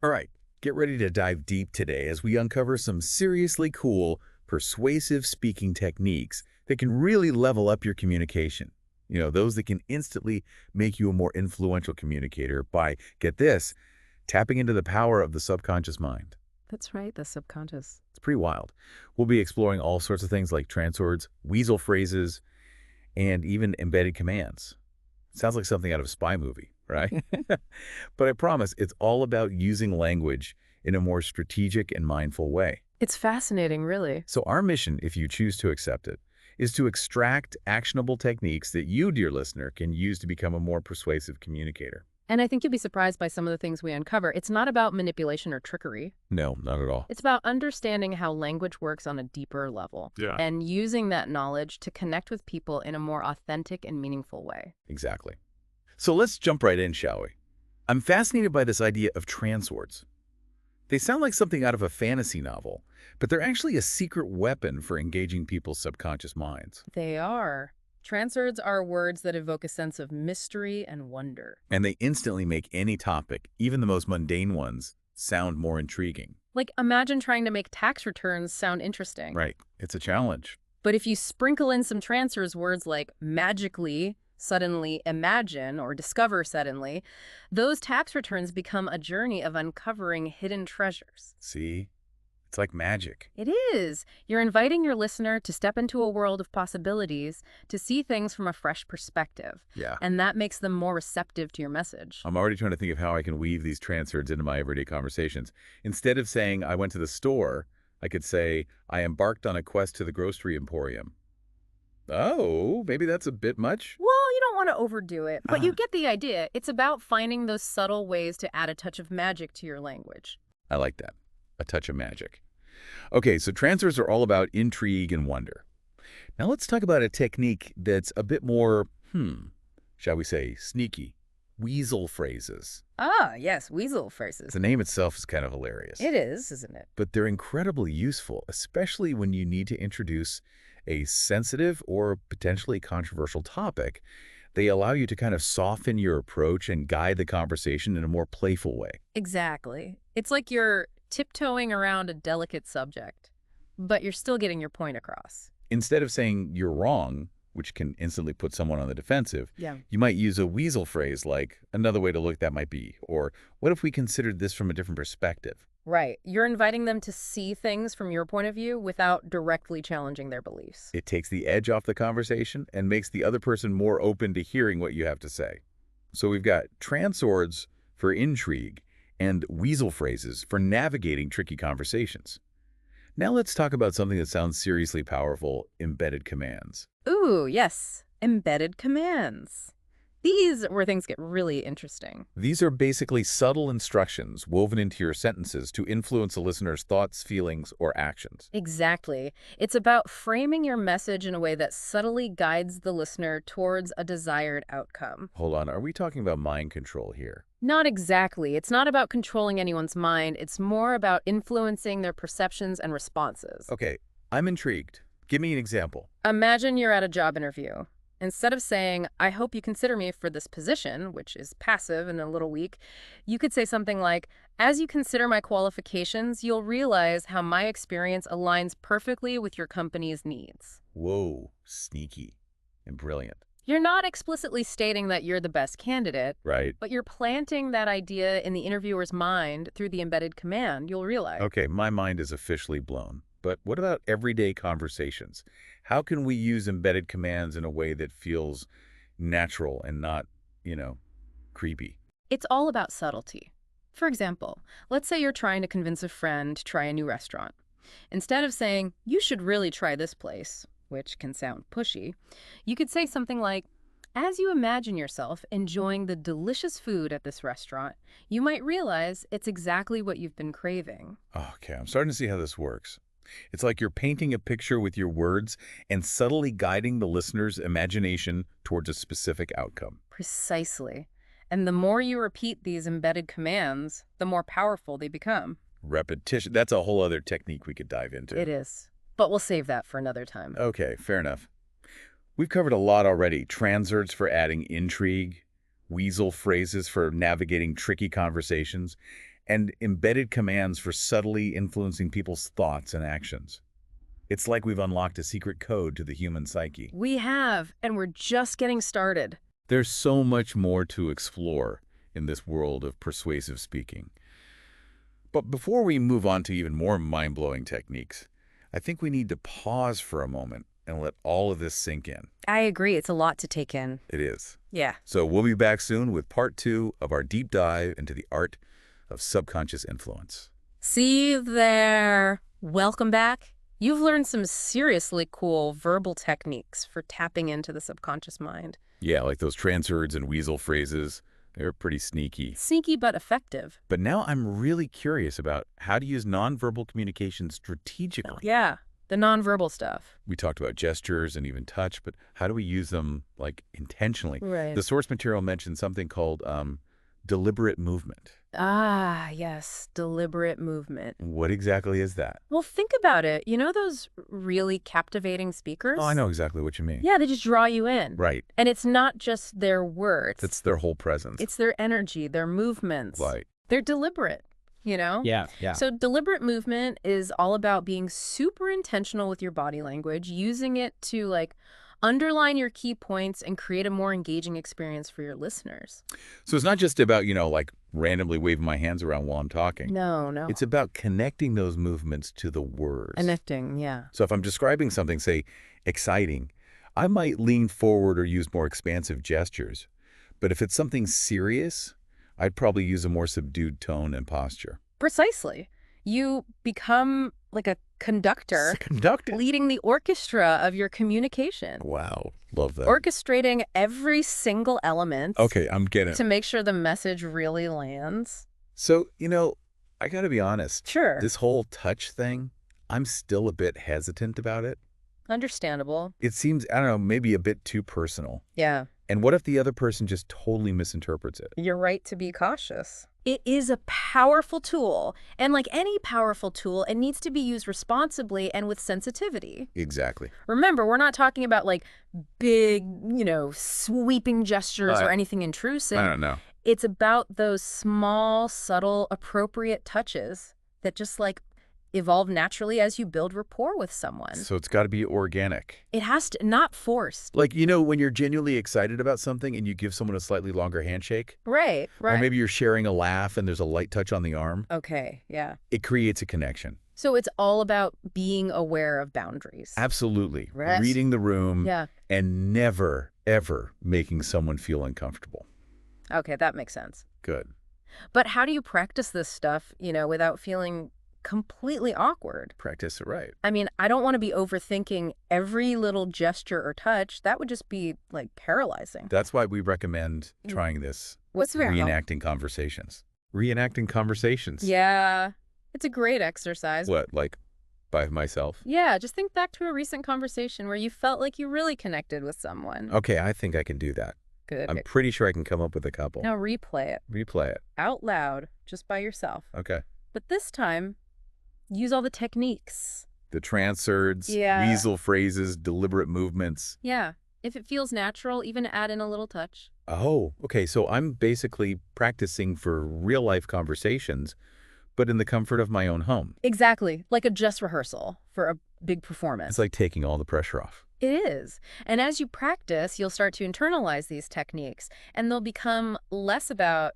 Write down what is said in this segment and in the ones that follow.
All right, get ready to dive deep today as we uncover some seriously cool, persuasive speaking techniques that can really level up your communication. Those that can instantly make you a more influential communicator by, get this, tapping into the power of the subconscious mind. That's right, the subconscious. It's pretty wild. We'll be exploring all sorts of things like transwords, weasel phrases, and even embedded commands. Sounds like something out of a spy movie, right? But I promise it's all about using language in a more strategic and mindful way. It's fascinating, really. So our mission, if you choose to accept it, is to extract actionable techniques that you, dear listener, can use to become a more persuasive communicator. And I think you'll be surprised by some of the things we uncover. It's not about manipulation or trickery. No, not at all. It's about understanding how language works on a deeper level. Yeah. And using that knowledge to connect with people in a more authentic and meaningful way. Exactly. So let's jump right in, shall we? I'm fascinated by this idea of transwords. They sound like something out of a fantasy novel, but they're actually a secret weapon for engaging people's subconscious minds. They are. Transwords are words that evoke a sense of mystery and wonder. And they instantly make any topic, even the most mundane ones, sound more intriguing. Like, imagine trying to make tax returns sound interesting. Right. It's a challenge. But if you sprinkle in some transfers words like magically, suddenly, imagine, or discover suddenly, those tax returns become a journey of uncovering hidden treasures. See? It's like magic. It is. You're inviting your listener to step into a world of possibilities, to see things from a fresh perspective. Yeah. And that makes them more receptive to your message. I'm already trying to think of how I can weave these transwords into my everyday conversations. Instead of saying, I went to the store, I could say, I embarked on a quest to the grocery emporium. Oh, maybe that's a bit much. Well, you don't want to overdo it, but you Ah. get the idea. It's about finding those subtle ways to add a touch of magic to your language. I like that. A touch of magic. Okay, so transfers are all about intrigue and wonder. Now let's talk about a technique that's a bit more, shall we say, sneaky. Weasel phrases. Ah, yes, weasel phrases. The name itself is kind of hilarious. It is, isn't it? But they're incredibly useful, especially when you need to introduce a sensitive or potentially controversial topic. They allow you to kind of soften your approach and guide the conversation in a more playful way. Exactly. It's like you're tiptoeing around a delicate subject, but you're still getting your point across. Instead of saying you're wrong, which can instantly put someone on the defensive, Yeah. you might use a weasel phrase like, another way to look at that might be, or what if we considered this from a different perspective? Right. You're inviting them to see things from your point of view without directly challenging their beliefs. It takes the edge off the conversation and makes the other person more open to hearing what you have to say. So we've got transwords for intrigue and weasel phrases for navigating tricky conversations. Now let's talk about something that sounds seriously powerful, embedded commands. Ooh, yes. Embedded commands. These are where things get really interesting. These are basically subtle instructions woven into your sentences to influence a listener's thoughts, feelings, or actions. Exactly. It's about framing your message in a way that subtly guides the listener towards a desired outcome. Hold on, are we talking about mind control here? Not exactly. It's not about controlling anyone's mind. It's more about influencing their perceptions and responses. Okay, I'm intrigued. Give me an example. Imagine you're at a job interview. Instead of saying, I hope you consider me for this position, which is passive and a little weak, you could say something like, as you consider my qualifications, you'll realize how my experience aligns perfectly with your company's needs. Whoa, sneaky and brilliant, You're not explicitly stating that you're the best candidate, right? but you're planting that idea in the interviewer's mind through the embedded command, you'll realize. Okay, my mind is officially blown. But what about everyday conversations? How can we use embedded commands in a way that feels natural and not, creepy? It's all about subtlety. For example, let's say you're trying to convince a friend to try a new restaurant. Instead of saying, you should really try this place, which can sound pushy, you could say something like, as you imagine yourself enjoying the delicious food at this restaurant, you might realize it's exactly what you've been craving. Okay, I'm starting to see how this works. It's like you're painting a picture with your words and subtly guiding the listener's imagination towards a specific outcome. Precisely. And the more you repeat these embedded commands, the more powerful they become. Repetition, that's a whole other technique we could dive into. It is. But we'll save that for another time. Okay, fair enough. We've covered a lot already. Transwords for adding intrigue, weasel phrases for navigating tricky conversations, and embedded commands for subtly influencing people's thoughts and actions. It's like we've unlocked a secret code to the human psyche. We have, and we're just getting started. There's so much more to explore in this world of persuasive speaking. But before we move on to even more mind-blowing techniques, I think we need to pause for a moment and let all of this sink in. I agree. It's a lot to take in. It is. Yeah. So we'll be back soon with part 2 of our deep dive into the art of subconscious influence. See you there. Welcome back. You've learned some seriously cool verbal techniques for tapping into the subconscious mind. Yeah, like those transwords and weasel phrases. They're pretty sneaky. Sneaky but effective. But now I'm really curious about how to use nonverbal communication strategically. Yeah, the nonverbal stuff. We talked about gestures and even touch, but how do we use them, like, intentionally? Right. The source material mentioned something called deliberate movement. Ah, yes, deliberate movement. What exactly is that? Well, think about it. You know those really captivating speakers? Oh, I know exactly what you mean. Yeah, they just draw you in. Right. And it's not just their words. It's their whole presence. It's their energy, their movements. Right. They're deliberate, you know? Yeah. So deliberate movement is all about being super intentional with your body language, using it to, like, underline your key points and create a more engaging experience for your listeners. So it's not just about, like randomly waving my hands around while I'm talking. No. It's about connecting those movements to the words. Connecting, yeah. So if I'm describing something, say, exciting, I might lean forward or use more expansive gestures. But if it's something serious, I'd probably use a more subdued tone and posture. Precisely. You become like a conductor leading the orchestra of your communication. Wow. Love that. Orchestrating every single element. Okay, I'm getting it. To make sure the message really lands. So, I got to be honest. Sure. This whole touch thing, I'm still a bit hesitant about it. Understandable. It seems, I don't know, maybe a bit too personal. Yeah. And what if the other person just totally misinterprets it? You're right to be cautious. It is a powerful tool. And like any powerful tool, it needs to be used responsibly and with sensitivity. Exactly. Remember, we're not talking about like big, sweeping gestures or anything intrusive. I don't know. It's about those small, subtle, appropriate touches that just like evolve naturally as you build rapport with someone. So it's got to be organic. It has to, not forced. Like, when you're genuinely excited about something and you give someone a slightly longer handshake. Right. Or maybe you're sharing a laugh and there's a light touch on the arm. Okay, yeah. It creates a connection. So it's all about being aware of boundaries. Absolutely. Right. Reading the room. Yeah. And never, ever making someone feel uncomfortable. Okay, that makes sense. Good. But how do you practice this stuff, without feeling completely awkward? Practice it right. I mean, I don't want to be overthinking every little gesture or touch. That would just be, like, paralyzing. That's why we recommend trying this. What's the reenacting conversations. Reenacting conversations. Yeah. It's a great exercise. What, like by myself? Yeah, just think back to a recent conversation where you felt like you really connected with someone. Okay, I think I can do that. Good. I'm pretty sure I can come up with a couple. Now replay it. Replay it. Out loud, just by yourself. Okay. But this time, use all the techniques. The transwords, weasel phrases, deliberate movements. Yeah. If it feels natural, even add in a little touch. Oh, okay. So I'm basically practicing for real-life conversations, but in the comfort of my own home. Exactly. Like a dress rehearsal for a big performance. It's like taking all the pressure off. It is. And as you practice, you'll start to internalize these techniques, and they'll become less about,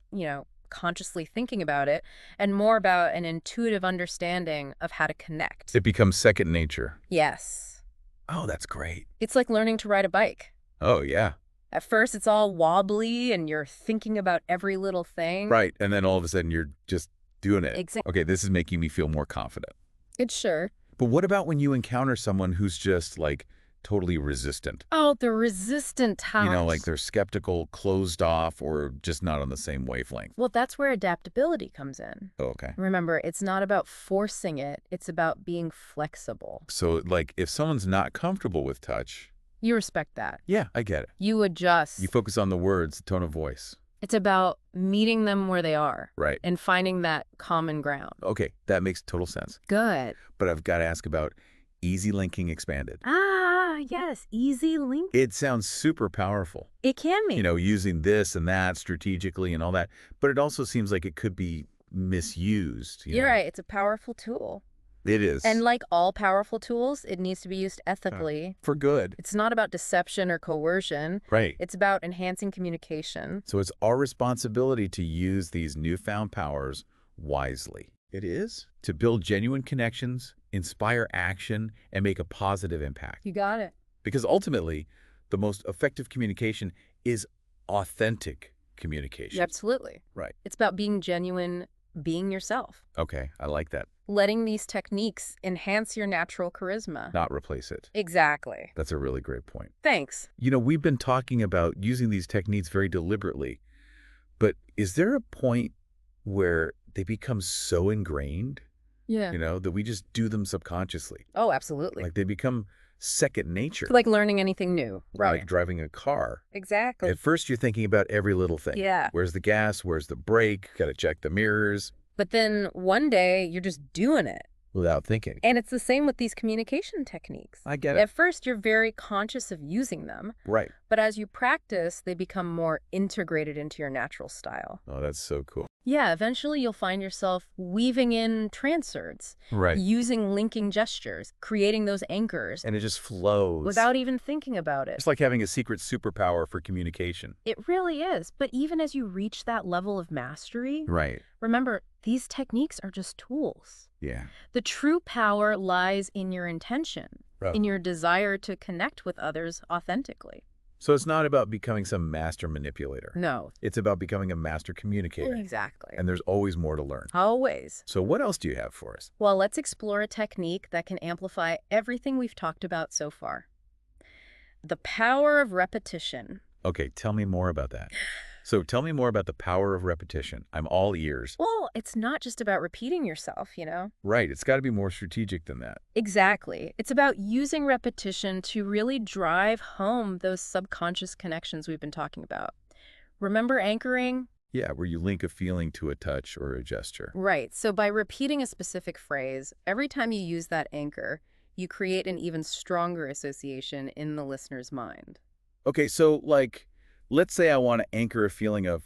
consciously thinking about it and more about an intuitive understanding of how to connect. It becomes second nature. Yes. Oh, that's great. It's like learning to ride a bike. Oh, yeah. At first, it's all wobbly and you're thinking about every little thing. Right. And then all of a sudden you're just doing it. Exactly. Okay, this is making me feel more confident. It's sure. But what about when you encounter someone who's just like totally resistant? Oh, the resistant types. Like they're skeptical, closed off, or just not on the same wavelength. Well, that's where adaptability comes in. Oh, okay. Remember, it's not about forcing it. It's about being flexible. So, like, if someone's not comfortable with touch... You respect that. Yeah, I get it. You adjust. You focus on the words, the tone of voice. It's about meeting them where they are. Right. And finding that common ground. Okay, that makes total sense. Good. But I've got to ask about easy linking expanded. Ah, yes. Easy link. It sounds super powerful. It can be. Using this and that strategically and all that. But it also seems like it could be misused, You're right. It's a powerful tool. It is. And like all powerful tools, it needs to be used Uh, ethically. for good. It's not about deception or coercion. Right. It's about enhancing communication. So it's our responsibility to use these newfound powers wisely. It is. To build genuine connections, inspire action, and make a positive impact. You got it. Because ultimately, the most effective communication is authentic communication. Absolutely. Right. It's about being genuine, being yourself. Okay, I like that. Letting these techniques enhance your natural charisma. Not replace it. Exactly. That's a really great point. Thanks. We've been talking about using these techniques very deliberately, but is there a point where they become so ingrained, Yeah. that we just do them subconsciously? Oh, absolutely. Like they become second nature. Like learning anything new. Like driving a car. Exactly. At first, you're thinking about every little thing. Yeah. Where's the gas? Where's the brake? Got to check the mirrors. But then one day you're just doing it. Without thinking. And it's the same with these communication techniques. I get it. At first, you're very conscious of using them, Right. but as you practice, they become more integrated into your natural style. Oh, that's so cool. Yeah, eventually you'll find yourself weaving in transwords, Right. using linking gestures, creating those anchors And it just flows. without even thinking about it. It's like having a secret superpower for communication. It really is. But even as you reach that level of mastery, Right. remember, these techniques are just tools. Yeah. The true power lies in your intention, Right. in your desire to connect with others authentically. So it's not about becoming some master manipulator. No. It's about becoming a master communicator. Exactly. And there's always more to learn. Always. So what else do you have for us? Well, let's explore a technique that can amplify everything we've talked about so far. The power of repetition. Okay, tell me more about that. So tell me more about the power of repetition. I'm all ears. Well, it's not just about repeating yourself, Right, it's got to be more strategic than that. Exactly. It's about using repetition to really drive home those subconscious connections we've been talking about. Remember anchoring? Yeah, where you link a feeling to a touch or a gesture. Right. So by repeating a specific phrase, every time you use that anchor, you create an even stronger association in the listener's mind. Okay, so let's say I want to anchor a feeling of,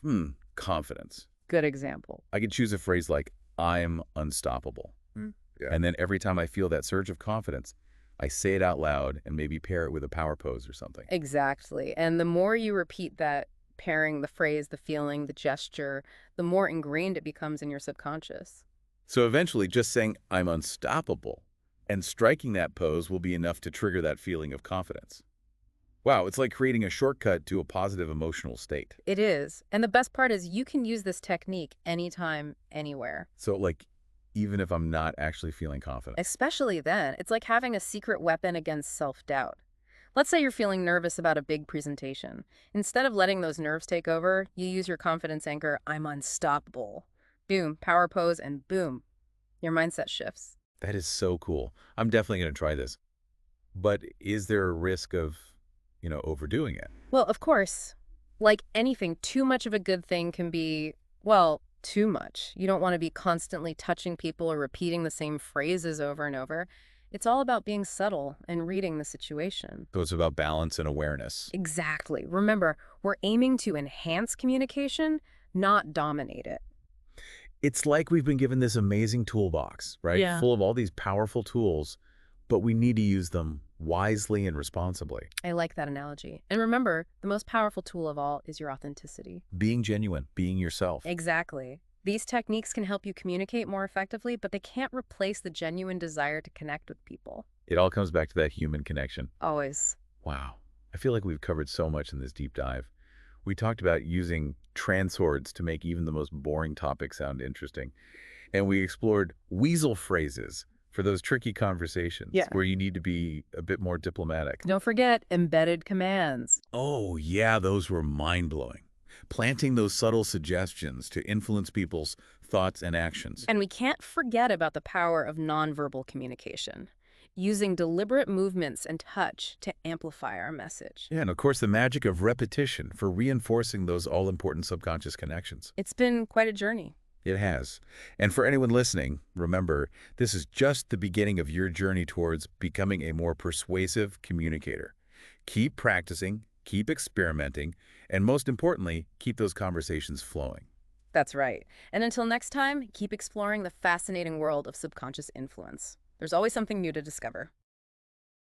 confidence. Good example. I could choose a phrase like, I'm unstoppable. Yeah. And then every time I feel that surge of confidence, I say it out loud and maybe pair it with a power pose or something. Exactly. And the more you repeat that, pairing the phrase, the feeling, the gesture, the more ingrained it becomes in your subconscious. So eventually just saying, I'm unstoppable, and striking that pose will be enough to trigger that feeling of confidence. Wow, it's like creating a shortcut to a positive emotional state. It is. And the best part is you can use this technique anytime, anywhere. So even if I'm not actually feeling confident. Especially then, it's like having a secret weapon against self-doubt. Let's say you're feeling nervous about a big presentation. Instead of letting those nerves take over, you use your confidence anchor, I'm unstoppable. Boom, power pose, and boom, your mindset shifts. That is so cool. I'm definitely going to try this. But is there a risk of, overdoing it? Well, of course, like anything, too much of a good thing can be, well, too much. You don't want to be constantly touching people or repeating the same phrases over and over. It's all about being subtle and reading the situation. So it's about balance and awareness. Exactly. Remember, we're aiming to enhance communication, not dominate it. It's like we've been given this amazing toolbox, right? Yeah. Full of all these powerful tools, but we need to use them wisely and responsibly. I like that analogy. And remember, the most powerful tool of all is your authenticity. Being genuine, being yourself. Exactly. These techniques can help you communicate more effectively, but they can't replace the genuine desire to connect with people. It all comes back to that human connection. Always. Wow. I feel like we've covered so much in this deep dive. We talked about using transwords to make even the most boring topics sound interesting. And we explored weasel phrases for those tricky conversations where you need to be a bit more diplomatic. Don't forget embedded commands. Oh, yeah, those were mind-blowing. Planting those subtle suggestions to influence people's thoughts and actions. And we can't forget about the power of nonverbal communication, using deliberate movements and touch to amplify our message. Yeah, and of course the magic of repetition for reinforcing those all-important subconscious connections. It's been quite a journey. It has. And for anyone listening, remember, this is just the beginning of your journey towards becoming a more persuasive communicator. Keep practicing, keep experimenting, and most importantly, keep those conversations flowing. That's right. And until next time, keep exploring the fascinating world of subconscious influence. There's always something new to discover.